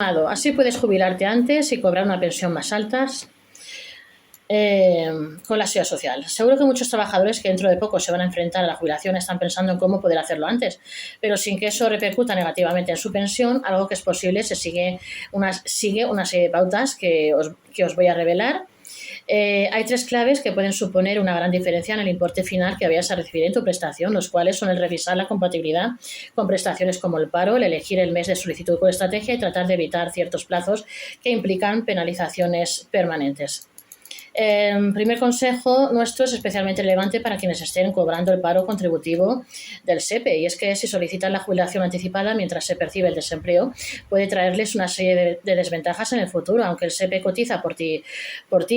Así puedes jubilarte antes y cobrar una pensión más alta con la seguridad social. Seguro que muchos trabajadores que dentro de poco se van a enfrentar a la jubilación están pensando en cómo poder hacerlo antes, pero sin que eso repercuta negativamente en su pensión, algo que es posible, sigue una serie de pautas que os voy a revelar. Hay 3 claves que pueden suponer una gran diferencia en el importe final que vayas a recibir en tu prestación, los cuales son el revisar la compatibilidad con prestaciones como el paro, el elegir el mes de solicitud por estrategia y tratar de evitar ciertos plazos que implican penalizaciones permanentes. El primer consejo nuestro es especialmente relevante para quienes estén cobrando el paro contributivo del SEPE, y es que si solicitan la jubilación anticipada mientras se percibe el desempleo, puede traerles una serie de desventajas en el futuro. Aunque el SEPE cotiza por ti,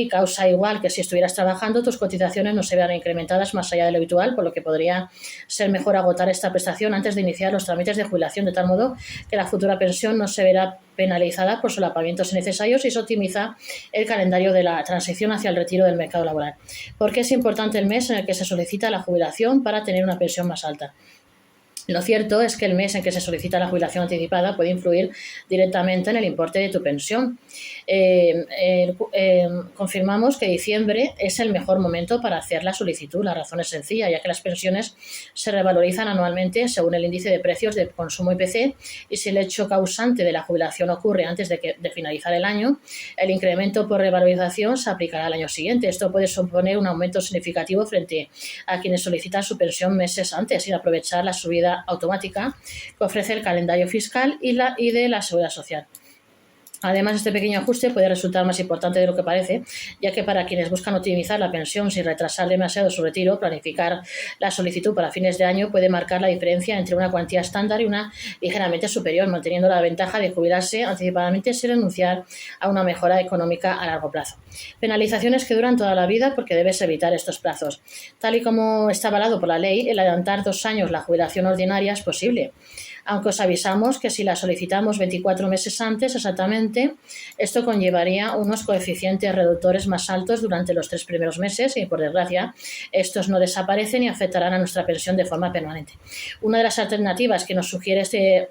causa igual que si estuvieras trabajando, tus cotizaciones no se vean incrementadas más allá de lo habitual, por lo que podría ser mejor agotar esta prestación antes de iniciar los trámites de jubilación, de tal modo que la futura pensión no se verá penalizada por solapamientos innecesarios y se optimiza el calendario de la transición hacia el retiro del mercado laboral. ¿Por qué es importante el mes en el que se solicita la jubilación para tener una pensión más alta? Lo cierto es que el mes en que se solicita la jubilación anticipada puede influir directamente en el importe de tu pensión. Confirmamos que diciembre es el mejor momento para hacer la solicitud. La razón es sencilla, ya que las pensiones se revalorizan anualmente según el índice de precios de consumo IPC, y si el hecho causante de la jubilación ocurre antes de finalizar el año, el incremento por revalorización se aplicará al año siguiente. Esto puede suponer un aumento significativo frente a quienes solicitan su pensión meses antes, sin aprovechar la subida automática que ofrece el calendario fiscal y de la seguridad social. Además, este pequeño ajuste puede resultar más importante de lo que parece, ya que para quienes buscan optimizar la pensión sin retrasar demasiado su retiro, planificar la solicitud para fines de año puede marcar la diferencia entre una cuantía estándar y una ligeramente superior, manteniendo la ventaja de jubilarse anticipadamente sin renunciar a una mejora económica a largo plazo. Penalizaciones que duran toda la vida porque debes evitar estos plazos. Tal y como está avalado por la ley, el adelantar 2 años la jubilación ordinaria es posible, aunque os avisamos que si la solicitamos 24 meses antes exactamente, esto conllevaría unos coeficientes reductores más altos durante los 3 primeros meses y, por desgracia, estos no desaparecen y afectarán a nuestra pensión de forma permanente. Una de las alternativas que nos sugerimos de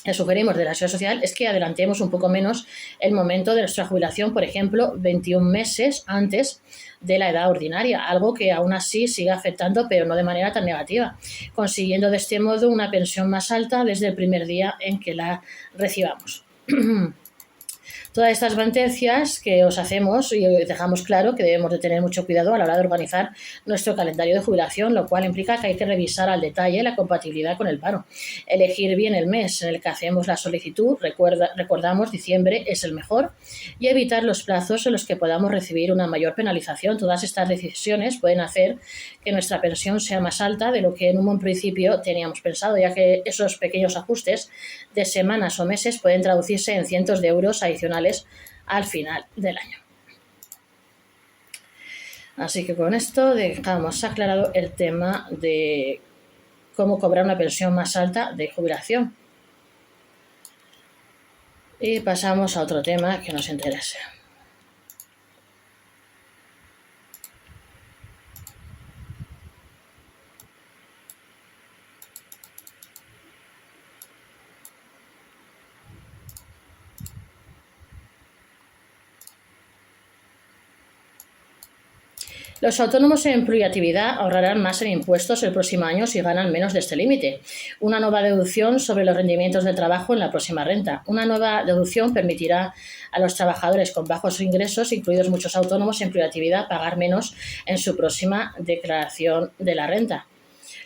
la Seguridad Social es que adelantemos un poco menos el momento de nuestra jubilación, por ejemplo, 21 meses antes de la edad ordinaria, algo que aún así sigue afectando, pero no de manera tan negativa, consiguiendo de este modo una pensión más alta desde el primer día en que la recibamos. Todas estas advertencias que os hacemos y dejamos claro que debemos de tener mucho cuidado a la hora de organizar nuestro calendario de jubilación, lo cual implica que hay que revisar al detalle la compatibilidad con el paro. Elegir bien el mes en el que hacemos la solicitud, recordamos, diciembre es el mejor, y evitar los plazos en los que podamos recibir una mayor penalización. Todas estas decisiones pueden hacer que nuestra pensión sea más alta de lo que en un principio teníamos pensado, ya que esos pequeños ajustes de semanas o meses pueden traducirse en cientos de euros adicionales al final del año. Así que con esto dejamos aclarado el tema de cómo cobrar una pensión más alta de jubilación. Y pasamos a otro tema que nos interese. Los autónomos en pluriactividad ahorrarán más en impuestos el próximo año si ganan menos de este límite. Una nueva deducción sobre los rendimientos del trabajo en la próxima renta. Una nueva deducción permitirá a los trabajadores con bajos ingresos, incluidos muchos autónomos en pluriactividad, pagar menos en su próxima declaración de la renta.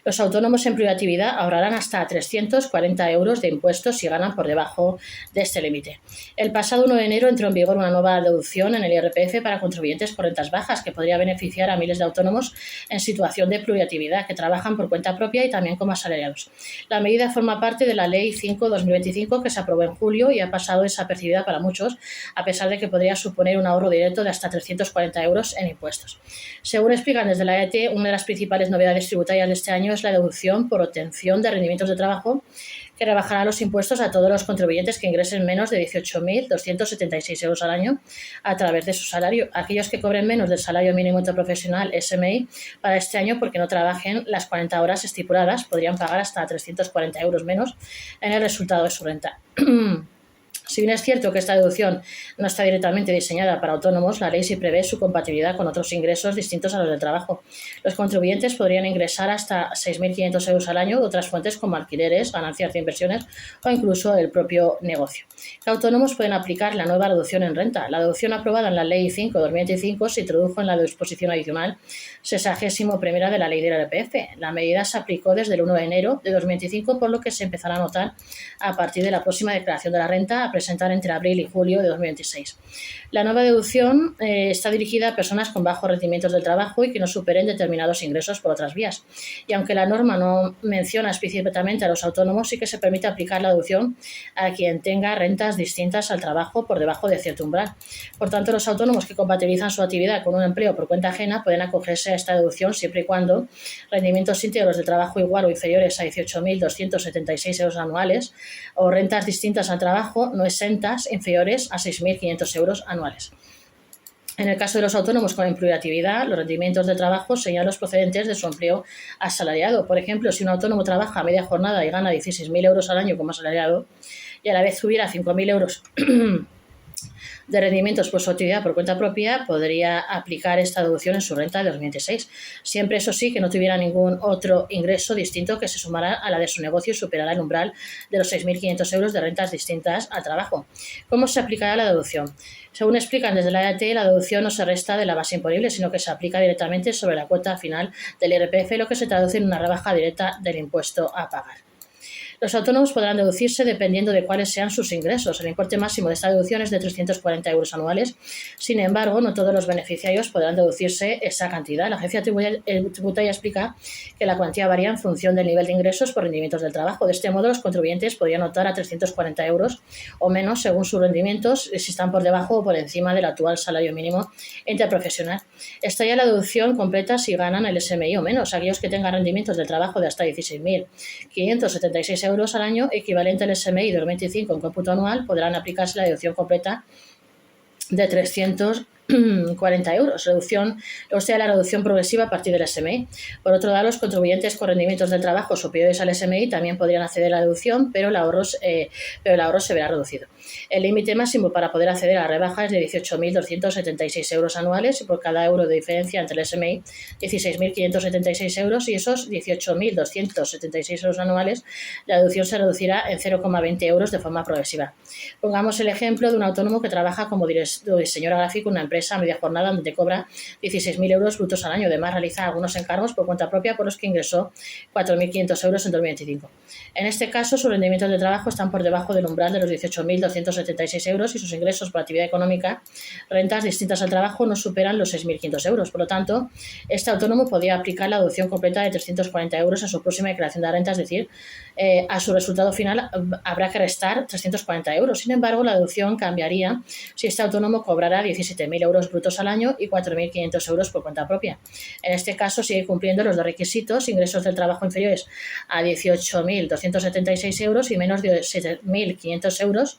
Los autónomos en pluriactividad ahorrarán hasta 340 euros de impuestos si ganan por debajo de este límite. El pasado 1 de enero entró en vigor una nueva deducción en el IRPF para contribuyentes con rentas bajas que podría beneficiar a miles de autónomos en situación de pluriactividad que trabajan por cuenta propia y también como asalariados. La medida forma parte de la Ley 5/2025 que se aprobó en julio y ha pasado desapercibida para muchos, a pesar de que podría suponer un ahorro directo de hasta 340 euros en impuestos. Según explican desde la ET, una de las principales novedades tributarias de este año es la deducción por obtención de rendimientos de trabajo, que rebajará los impuestos a todos los contribuyentes que ingresen menos de 18.276 euros al año a través de su salario. Aquellos que cobren menos del salario mínimo interprofesional SMI para este año porque no trabajen las 40 horas estipuladas podrían pagar hasta 340 euros menos en el resultado de su renta. Si bien es cierto que esta deducción no está directamente diseñada para autónomos, la ley sí prevé su compatibilidad con otros ingresos distintos a los del trabajo. Los contribuyentes podrían ingresar hasta 6.500 euros al año de otras fuentes como alquileres, ganancias de inversiones o incluso el propio negocio. Los autónomos pueden aplicar la nueva reducción en renta. La deducción aprobada en la Ley 5 de 2025 se introdujo en la disposición adicional 61ª de la Ley del IRPF. La medida se aplicó desde el 1 de enero de 2025, por lo que se empezará a notar a partir de la próxima declaración de la renta a presentar entre abril y julio de 2026. La nueva deducción está dirigida a personas con bajos rendimientos del trabajo y que no superen determinados ingresos por otras vías. Y aunque la norma no menciona explícitamente a los autónomos, sí que se permite aplicar la deducción a quien tenga rentas distintas al trabajo por debajo de cierto umbral. Por tanto, los autónomos que compatibilizan su actividad con un empleo por cuenta ajena pueden acogerse a esta deducción siempre y cuando rendimientos íntegros de trabajo igual o inferiores a 18.276 euros anuales o rentas distintas al trabajo no exentas inferiores a 6.500 euros anuales. En el caso de los autónomos con empleatividad, los rendimientos de trabajo serían los procedentes de su empleo asalariado. Por ejemplo, si un autónomo trabaja a media jornada y gana 16.000 euros al año como asalariado y a la vez tuviera 5.000 euros de rendimientos por su actividad por cuenta propia, podría aplicar esta deducción en su renta de 2026. Siempre, eso sí, que no tuviera ningún otro ingreso distinto que se sumara a la de su negocio y superara el umbral de los 6.500 euros de rentas distintas al trabajo. ¿Cómo se aplicará la deducción? Según explican desde la EAT, la deducción no se resta de la base imponible, sino que se aplica directamente sobre la cuota final del IRPF, lo que se traduce en una rebaja directa del impuesto a pagar. Los autónomos podrán deducirse dependiendo de cuáles sean sus ingresos. El importe máximo de esta deducción es de 340 euros anuales. Sin embargo, no todos los beneficiarios podrán deducirse esa cantidad. La agencia tributaria explica que la cuantía varía en función del nivel de ingresos por rendimientos del trabajo. De este modo, los contribuyentes podrían optar a 340 euros o menos según sus rendimientos, si están por debajo o por encima del actual salario mínimo interprofesional. Estaría la deducción completa si ganan el SMI o menos. Aquellos que tengan rendimientos del trabajo de hasta 16.576 euros al año, equivalente al SMI de 2025 en cómputo anual, podrán aplicarse la deducción completa de 340 euros, o sea, la reducción progresiva a partir del SMI. Por otro lado, los contribuyentes con rendimientos del trabajo superiores al SMI también podrían acceder a la deducción, pero el ahorro se verá reducido. El límite máximo para poder acceder a la rebaja es de 18.276 euros anuales y por cada euro de diferencia entre el SMI, 16.576 euros, y esos 18.276 euros anuales, la deducción se reducirá en 0,20 euros de forma progresiva. Pongamos el ejemplo de un autónomo que trabaja como diseñador gráfico en una empresa a media jornada donde cobra 16.000 euros brutos al año. Además, realiza algunos encargos por cuenta propia por los que ingresó 4.500 euros en 2025. En este caso, sus rendimientos de trabajo están por debajo del umbral de los 18.276 euros y sus ingresos por actividad económica, rentas distintas al trabajo, no superan los 6.500 euros. Por lo tanto, este autónomo podría aplicar la deducción completa de 340 euros a su próxima declaración de renta, es decir, a su resultado final habrá que restar 340 euros. Sin embargo, la deducción cambiaría si este autónomo cobrara 17.000 euros brutos al año y 4.500 euros por cuenta propia. En este caso, sigue cumpliendo los dos requisitos: ingresos del trabajo inferiores a 18.276 euros y menos de 7.500 euros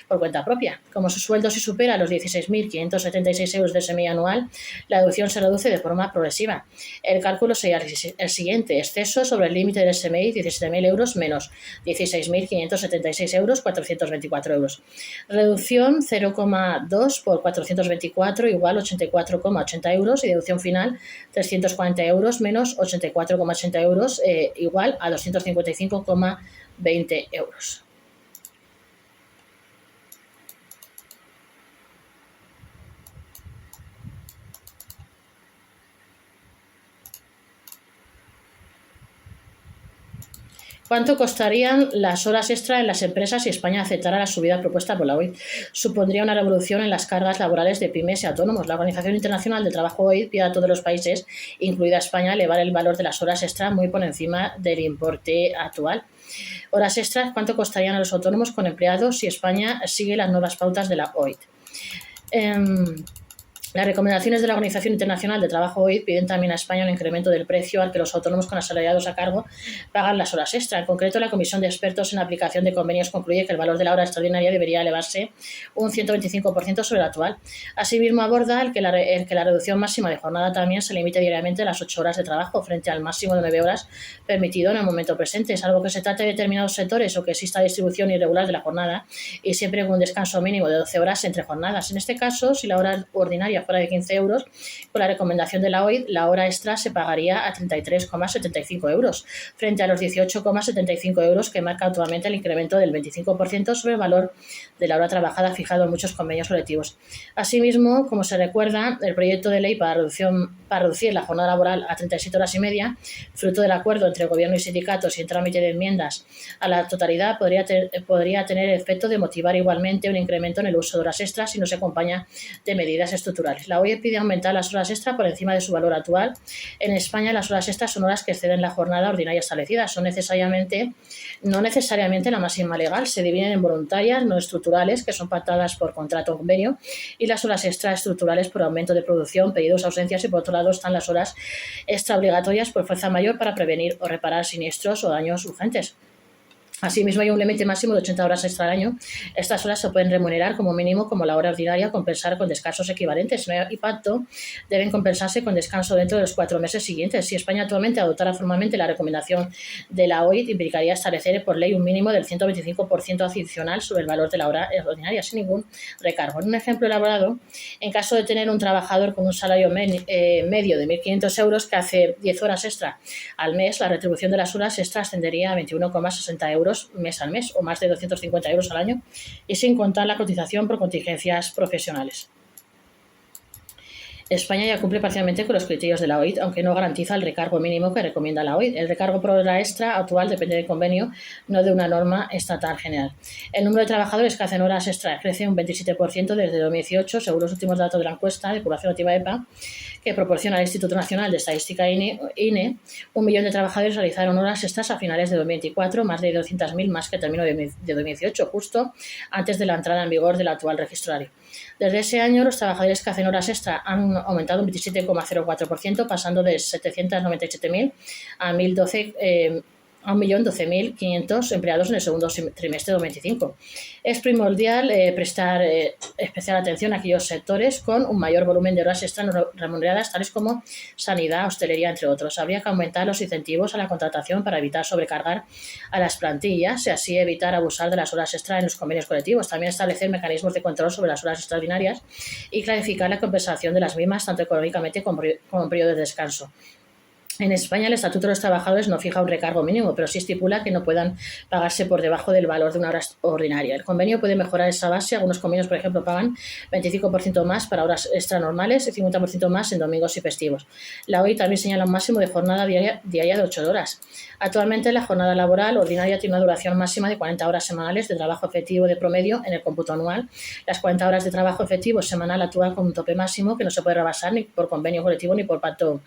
por cuenta propia. Como su sueldo se supera los 16.576 euros de SMI anual, la deducción se reduce de forma progresiva. El cálculo sería el siguiente: exceso sobre el límite del SMI, 17.000 euros menos 16.576 euros, 424 euros. Reducción 0,2 por 424 igual 84,80 euros y deducción final 340 euros menos 84,80 euros igual a 255,20 euros. ¿Cuánto costarían las horas extra en las empresas si España aceptara la subida propuesta por la OIT? Supondría una revolución en las cargas laborales de pymes y autónomos. La Organización Internacional del Trabajo OIT pide a todos los países, incluida España, elevar el valor de las horas extra muy por encima del importe actual. Horas extras, ¿cuánto costarían a los autónomos con empleados si España sigue las nuevas pautas de la OIT? Las recomendaciones de la Organización Internacional de Trabajo OIT piden también a España un incremento del precio al que los autónomos con asalariados a cargo pagan las horas extra. En concreto, la Comisión de Expertos en Aplicación de Convenios concluye que el valor de la hora extraordinaria debería elevarse un 125% sobre el actual. Asimismo, aborda el que la reducción máxima de jornada también se limite diariamente a las 8 horas de trabajo frente al máximo de 9 horas permitido en el momento presente, salvo que se trate de determinados sectores o que exista distribución irregular de la jornada y siempre con un descanso mínimo de 12 horas entre jornadas. En este caso, si la hora ordinaria fuera de 15 euros, con la recomendación de la OIT, la hora extra se pagaría a 33,75 euros, frente a los 18,75 euros que marca actualmente el incremento del 25% sobre el valor de la hora trabajada fijado en muchos convenios colectivos. Asimismo, como se recuerda, el proyecto de ley para reducir la jornada laboral a 37 horas y media, fruto del acuerdo entre el Gobierno y sindicatos y en trámite de enmiendas a la totalidad, podría tener el efecto de motivar igualmente un incremento en el uso de horas extras si no se acompaña de medidas estructurales. La OIT pide aumentar las horas extra por encima de su valor actual. En España, las horas extras son horas que exceden la jornada ordinaria establecida. No necesariamente la máxima legal. Se dividen en voluntarias, no estructurales, que son pactadas por contrato o convenio, y las horas extra estructurales por aumento de producción, pedidos, ausencias, y por otro lado están las horas extra obligatorias por fuerza mayor para prevenir o reparar siniestros o daños urgentes. Asimismo, hay un límite máximo de 80 horas extra al año. Estas horas se pueden remunerar como mínimo como la hora ordinaria o compensar con descansos equivalentes. Si no hay pacto, deben compensarse con descanso dentro de los 4 meses siguientes. Si España actualmente adoptara formalmente la recomendación de la OIT, implicaría establecer por ley un mínimo del 125% adicional sobre el valor de la hora ordinaria, sin ningún recargo. En un ejemplo elaborado, en caso de tener un trabajador con un salario medio de 1.500 euros que hace 10 horas extra al mes, la retribución de las horas extra ascendería a 21,60 euros mes al mes o más de 250 euros al año, y sin contar la cotización por contingencias profesionales. España ya cumple parcialmente con los criterios de la OIT, aunque no garantiza el recargo mínimo que recomienda la OIT. El recargo por hora extra actual depende del convenio, no de una norma estatal general. El número de trabajadores que hacen horas extra crece un 27% desde 2018, según los últimos datos de la encuesta de población activa EPA, que proporciona el Instituto Nacional de Estadística INE. 1 millón de trabajadores realizaron horas extras a finales de 2024, más de 200.000 más que término de 2018, justo antes de la entrada en vigor del actual registrario. Desde ese año, los trabajadores que hacen horas extra han aumentado un 27,04%, pasando de 797.000 a 1.012.500 empleados en el segundo trimestre de 2025. Es primordial prestar especial atención a aquellos sectores con un mayor volumen de horas extra no remuneradas, tales como sanidad, hostelería, entre otros. Habría que aumentar los incentivos a la contratación para evitar sobrecargar a las plantillas y así evitar abusar de las horas extra en los convenios colectivos. También establecer mecanismos de control sobre las horas extraordinarias y clarificar la compensación de las mismas, tanto económicamente como en periodo de descanso. En España, el Estatuto de los Trabajadores no fija un recargo mínimo, pero sí estipula que no puedan pagarse por debajo del valor de una hora ordinaria. El convenio puede mejorar esa base. Algunos convenios, por ejemplo, pagan 25% más para horas extra normales y 50% más en domingos y festivos. La OIT también señala un máximo de jornada diaria de 8 horas. Actualmente, la jornada laboral ordinaria tiene una duración máxima de 40 horas semanales de trabajo efectivo de promedio en el cómputo anual. Las 40 horas de trabajo efectivo semanal actúan con un tope máximo que no se puede rebasar ni por convenio colectivo ni por pacto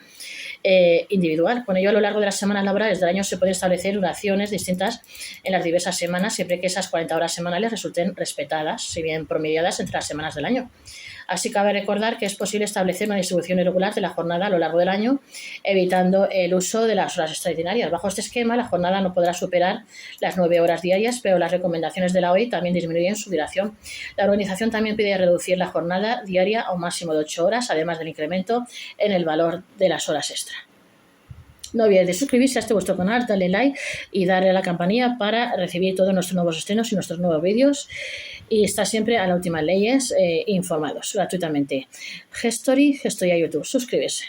individual. Con ello, a lo largo de las semanas laborales del año se pueden establecer duraciones distintas en las diversas semanas, siempre que esas 40 horas semanales resulten respetadas, si bien promediadas entre las semanas del año. Así cabe recordar que es posible establecer una distribución irregular de la jornada a lo largo del año, evitando el uso de las horas extraordinarias. Bajo este esquema, la jornada no podrá superar las 9 horas diarias, pero las recomendaciones de la OIT también disminuyen su duración. La organización también pide reducir la jornada diaria a un máximo de 8 horas, además del incremento en el valor de las horas extra. No olvides de suscribirse a vuestro canal, darle like y darle a la campanilla para recibir todos nuestros nuevos estrenos y nuestros nuevos vídeos y estar siempre a las últimas leyes informados gratuitamente. Gestoría YouTube, suscríbese.